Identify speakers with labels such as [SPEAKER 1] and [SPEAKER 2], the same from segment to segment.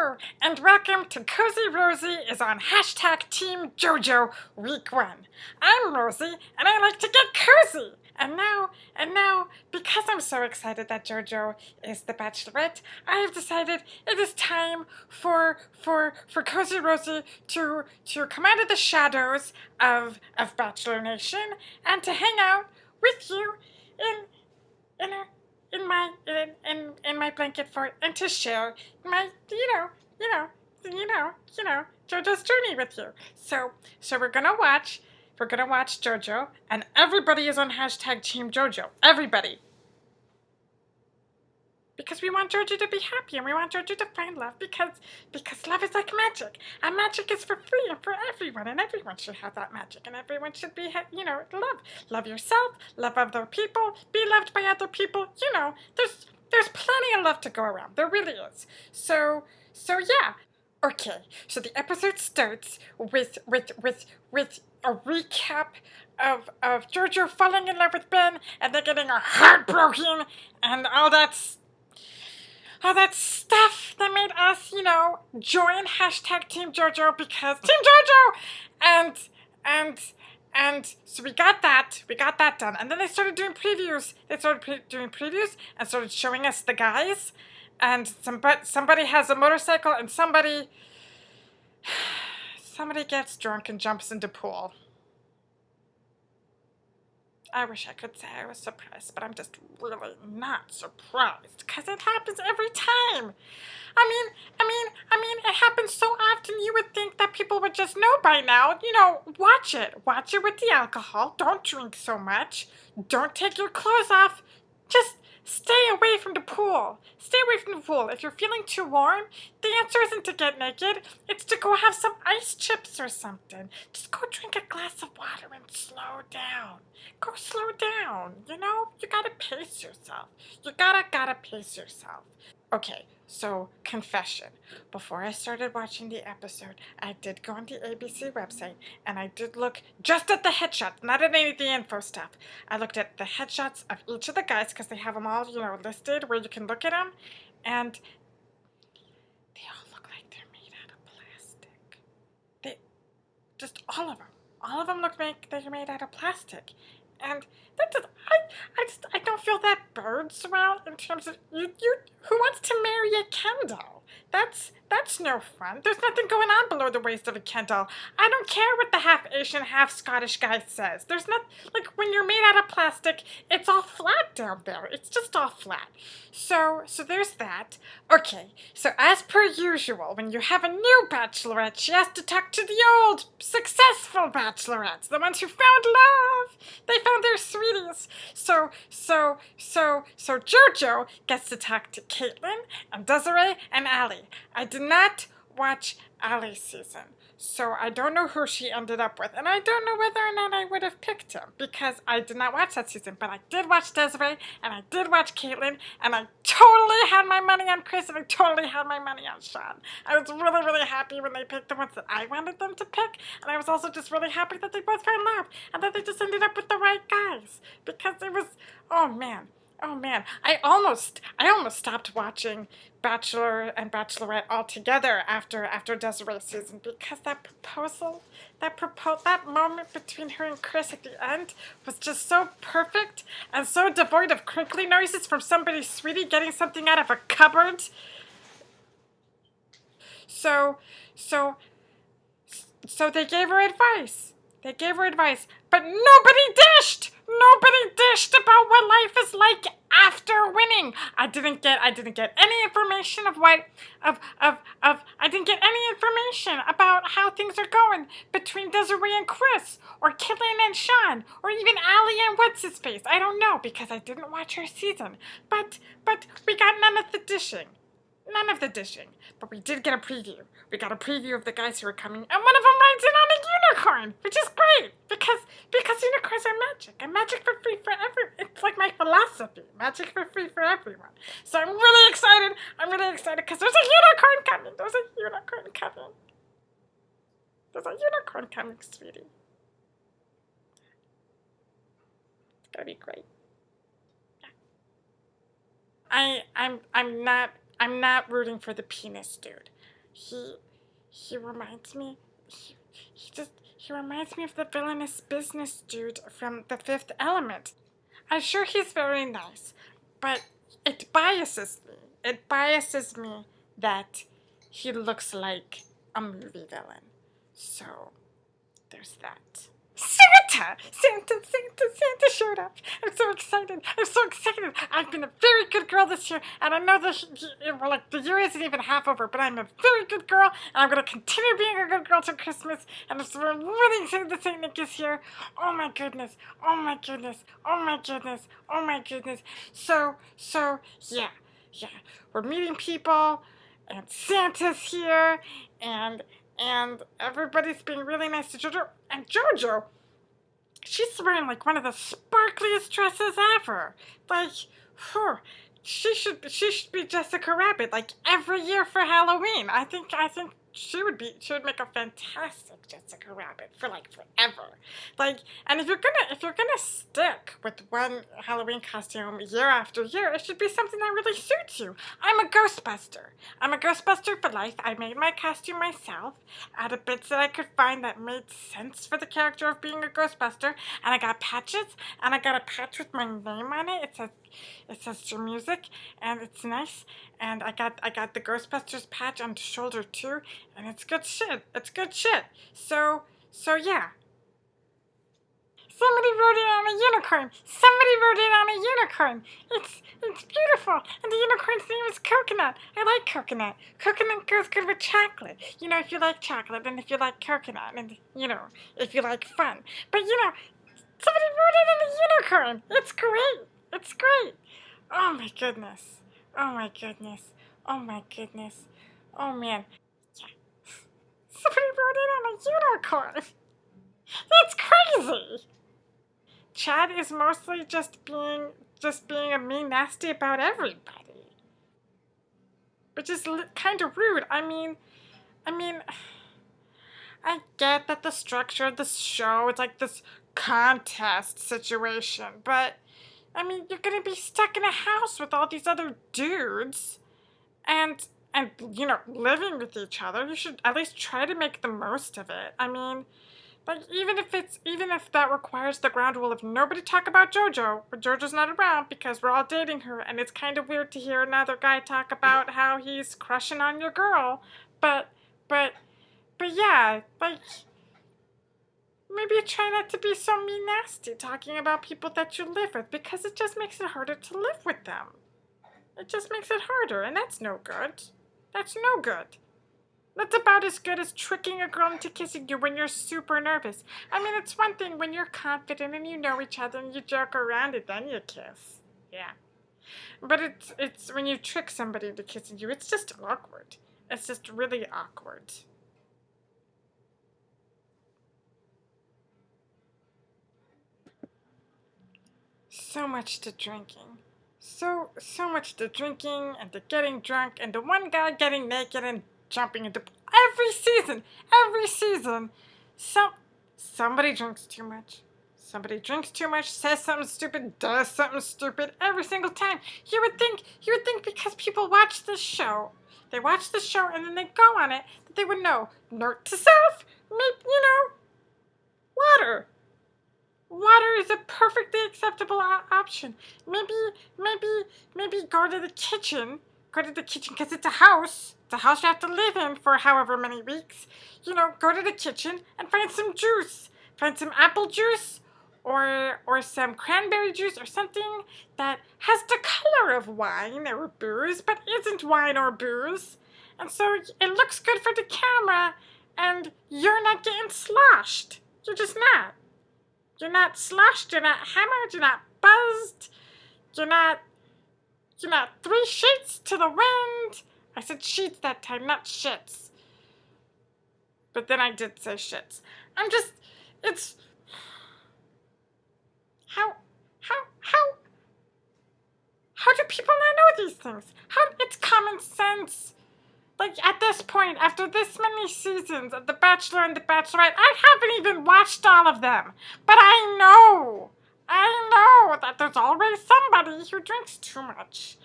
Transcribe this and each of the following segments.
[SPEAKER 1] Hello, and welcome to Cozy-Rozy is on hashtag Team JoJo Week 1. I'm Rosie, and I like to get cozy. And now, because I'm so excited that JoJo is the Bachelorette, I have decided it is time for Cozy-Rozy to come out of the shadows of BachelorNation and to hang out with you in a in my blanket fort and to share my JoJo's journey with you. So we're gonna watch JoJo, and everybody is on hashtag Team JoJo. Everybody. Because we want JoJo to be happy and we want JoJo to find love because love is like magic. And magic is for free and for everyone, and everyone should have that magic, and everyone should be, love. Love yourself, love other people, be loved by other people. There's plenty of love to go around. There really is. So yeah. Okay, so the episode starts with a recap of JoJo falling in love with Ben and then getting her heart broken and all that stuff that made us, join hashtag Team JoJo because Team JoJo! And so we got that done. And then they started doing previews. And started showing us the guys. And somebody has a motorcycle and somebody gets drunk and jumps into pool. I wish I could say I was surprised, but I'm just really not surprised because it happens every time. I mean, it happens so often you would think that people would just know by now. Watch it with the alcohol. Don't drink so much. Don't take your clothes off. Just stay away from the pool. Stay away from the pool. If you're feeling too warm, the answer isn't to get naked. It's to go have some ice chips or something. Just go drink a glass of water and slow down. Go slow down, You gotta pace yourself. You gotta pace yourself. Okay, so confession. Before I started watching the episode, I did go on the ABC website and I did look just at the headshots, not at any of the info stuff. I looked at the headshots of each of the guys because they have them all, listed where you can look at them, and they all look like they're made out of plastic. Just all of them. All of them look like they're made out of plastic. And that just, I don't feel that birds well in terms of you. Who wants to marry a Ken doll? That's no fun. There's nothing going on below the waist of a Ken doll. I don't care what the half Asian, half Scottish guy says. There's not, when you're made out of plastic, it's all flat down there. It's just all flat. So there's that. Okay, so as per usual, when you have a new bachelorette, she has to talk to the old, successful bachelorettes, the ones who found love. They found their sweeties. So JoJo gets to talk to Caitlin and Desiree and Allie. I did not watch Allie's season, so I don't know who she ended up with, and I don't know whether or not I would have picked him because I did not watch that season, but I did watch Desiree, and I did watch Caitlin, and I totally had my money on Chris, and I totally had my money on Sean. I was really, really happy when they picked the ones that I wanted them to pick, and I was also just really happy that they both found love, and that they just ended up with the right guys, because it was, oh man, I almost stopped watching Bachelor and Bachelorette altogether after Desiree's season because that moment between her and Chris at the end was just so perfect and so devoid of crinkly noises from somebody's sweetie getting something out of a cupboard. So they gave her advice. But nobody dished about what life is like after winning. I didn't get any information I didn't get any information about how things are going between Desiree and Chris, or Killian and Sean, or even Allie and what's-his-face. I don't know because I didn't watch her season. But we got none of the dishing. But we did get a preview. We got a preview of the guys who are coming, and one of them rides in on a unicorn, which is great, because unicorns are magic, and magic for free for everyone. It's like my philosophy, magic for free for everyone. So I'm really excited because there's a unicorn coming. There's a unicorn coming, sweetie. It's gonna be great. Yeah. I'm not rooting for the penis dude. he he reminds me he reminds me of the villainous business dude from The Fifth Element. I'm sure he's very nice, but it biases me. It biases me that he looks like a movie villain. So there's that. Santa showed up. I'm so excited. I'm so excited. I've been a very good girl this year, and I know that the year isn't even half over, but I'm a very good girl, and I'm going to continue being a good girl till Christmas, and I'm really excited that St. Nick is here. Oh my goodness. Oh my goodness. Oh my goodness. Oh my goodness. So, yeah. We're meeting people, and Santa's here, and everybody's being really nice to Jojo. And Jojo, she's wearing like one of the sparkliest dresses ever. Like, she should be Jessica Rabbit like every year for Halloween. I think she would make a fantastic Jessica Rabbit for like forever. Like, and if you're gonna stick with one Halloween costume year after year, it should be something that really suits you. I'm a Ghostbuster. I'm a Ghostbuster for life. I made my costume myself out of bits that I could find that made sense for the character of being a Ghostbuster. And I got patches, and I got a patch with my name on it. It says your music, and it's nice. And I got the Ghostbusters patch on the shoulder too, and it's good shit. It's good shit. So yeah. Somebody rode in on a unicorn. Somebody rode in on a unicorn. It's beautiful. And the unicorn's name is Coconut. I like coconut. Coconut goes good with chocolate. You know, if you like chocolate, and if you like coconut, and you know, if you like fun. But you know, somebody rode in on a unicorn. It's great. It's great. Oh my goodness. Oh my goodness. Oh my goodness. Oh man. Yeah. Somebody rode in on a unicorn. That's crazy. Chad is mostly just being a mean nasty about everybody. Which is kind of rude. I mean, I get that the structure of the show is like this contest situation, but I mean, you're gonna be stuck in a house with all these other dudes, and you know, living with each other. You should at least try to make the most of it. I mean, like even if that requires the ground rule of nobody talk about JoJo when JoJo's not around because we're all dating her, and it's kind of weird to hear another guy talk about how he's crushing on your girl, but yeah, like. Maybe try not to be so mean nasty talking about people that you live with because it just makes it harder to live with them. It just makes it harder, and that's no good. That's no good. That's about as good as tricking a girl into kissing you when you're super nervous. I mean, it's one thing when you're confident and you know each other and you joke around and then you kiss. Yeah. But it's when you trick somebody into kissing you, it's just awkward. It's just really awkward. So much to drinking. So much to drinking and to getting drunk and to one guy getting naked and jumping into every season. Somebody drinks too much. Somebody drinks too much, says something stupid, does something stupid every single time. You would think because people watch this show, they watch the show and then they go on it, that they would know. Note to self, make, water. Water is a perfectly acceptable option. Maybe go to the kitchen. Go to the kitchen because it's a house. It's a house you have to live in for however many weeks. Go to the kitchen and find some juice. Find some apple juice or some cranberry juice or something that has the color of wine or booze but isn't wine or booze. And so it looks good for the camera and you're not getting sloshed. You're just not. You're not sloshed, you're not hammered, you're not buzzed, you're not three sheets to the wind. I said sheets that time, not shits. But then I did say shits. It's, how do people not know these things? It's common sense. Like, at this point, after this many seasons of The Bachelor and The Bachelorette, I haven't even watched all of them. But I know that there's always somebody who drinks too much.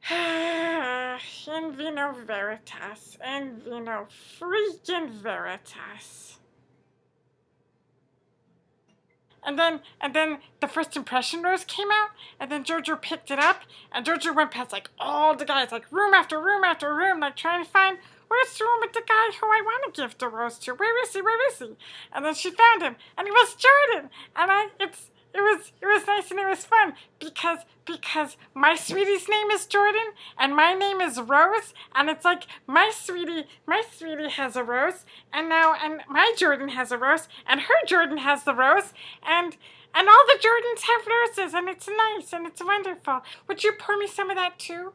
[SPEAKER 1] In vino veritas, in vino freaking veritas. And then the first impression rose came out, and then Jojo picked it up, and Jojo went past like all the guys, like room after room after room, like trying to find where's the room with the guy who I want to give the rose to. Where is he? Where is he? And then she found him, and it was Jordan. And it was nice and it was fun because my sweetie's name is Jordan and my name is Rose, and it's like my sweetie has a rose, and my Jordan has a rose, and her Jordan has the rose, and all the Jordans have roses, and it's nice and it's wonderful. Would you pour me some of that too?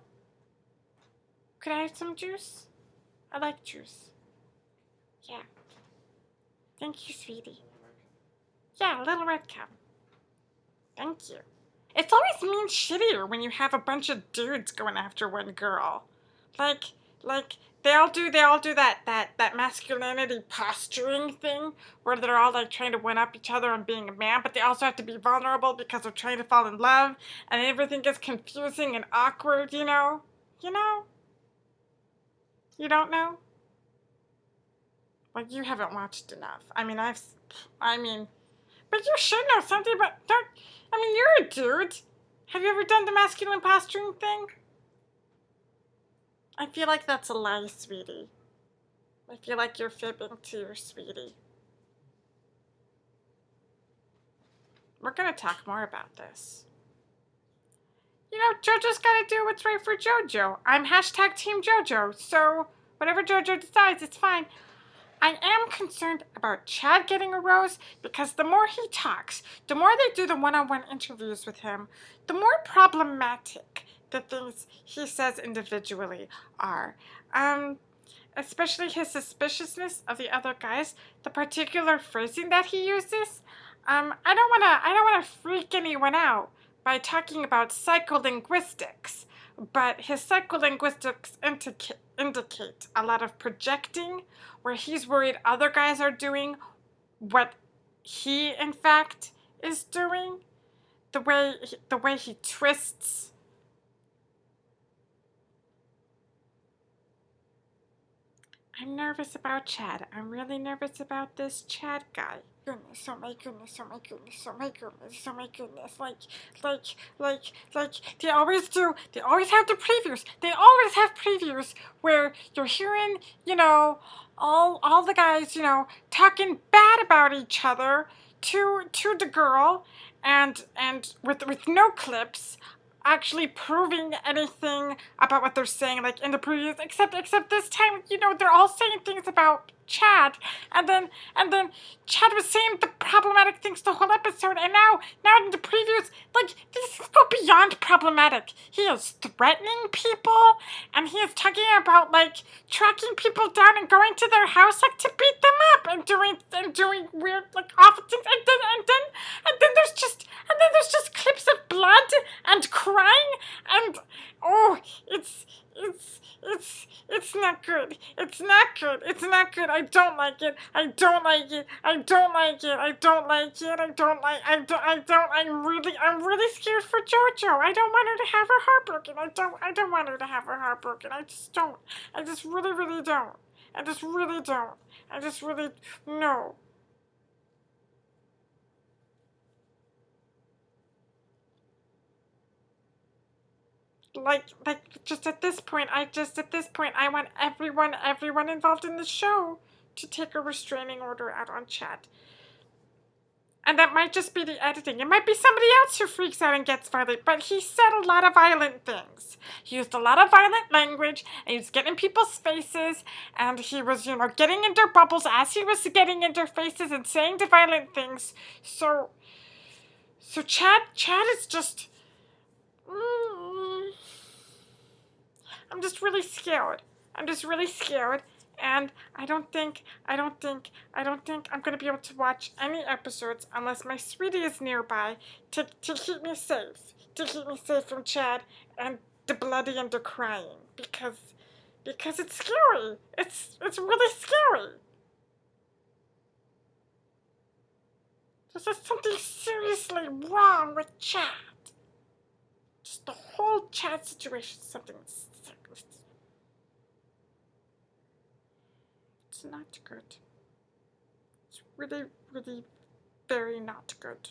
[SPEAKER 1] Could I have some juice? I like juice. Yeah. Thank you, sweetie. Yeah, a little red cup. Thank you. It's always mean shittier when you have a bunch of dudes going after one girl. Like they all do that masculinity posturing thing where they're all like trying to one up each other on being a man, but they also have to be vulnerable because they're trying to fall in love, and everything gets confusing and awkward, you know? You know? You don't know? Well, you haven't watched enough. I mean, but you should know something about, you're a dude. Have you ever done the masculine posturing thing? I feel like that's a lie, sweetie. I feel like you're fibbing to your sweetie. We're gonna talk more about this. You know, JoJo's gotta do what's right for JoJo. I'm hashtag Team JoJo, so whatever JoJo decides, it's fine. I am concerned about Chad getting a rose because the more he talks, the more they do the one-on-one interviews with him, the more problematic the things he says individually are. Especially his suspiciousness of the other guys, the particular phrasing that he uses. I don't wanna freak anyone out by talking about psycholinguistics, but his psycholinguistics indicate a lot of projecting, where he's worried other guys are doing what he, in fact, is doing. The way he twists. I'm nervous about Chad. I'm really nervous about this Chad guy. Goodness, oh my goodness, oh my goodness, oh my goodness, oh my goodness. Like, they always do. They always have the previews. They always have previews where you're hearing, all the guys, talking bad about each other to the girl, and with no clips actually proving anything about what they're saying, like in the previews, except this time, they're all saying things about Chad, and then Chad was saying the problematic things the whole episode, and now in the previews, like, these go beyond problematic. He is threatening people, and he is talking about, like, tracking people down and going to their house, like, to beat them up, and doing weird, like, awful things, and then there's just clips of blood and crying, and it's not good. It's not good. It's not good. I don't like it. I don't like it. I don't like it. I don't like it. I'm really scared for JoJo. I don't want her to have her heart broken. I don't want her to have her heart broken. I just don't. I just really, really don't. I just really don't. I just really, no. Like, just at this point, I want everyone involved in the show to take a restraining order out on Chad. And that might just be the editing. It might be somebody else who freaks out and gets violent, but he said a lot of violent things. He used a lot of violent language, and he was getting in people's faces, and he was, getting in their bubbles as he was getting in their faces and saying the violent things. So Chad is just... I'm just really scared. And I don't think I'm gonna be able to watch any episodes unless my sweetie is nearby to keep me safe. To keep me safe from Chad and the bloody and the crying. Because it's scary. It's really scary. There's something seriously wrong with Chad. Just the whole Chad situation, something. It's not good. It's really, really very not good.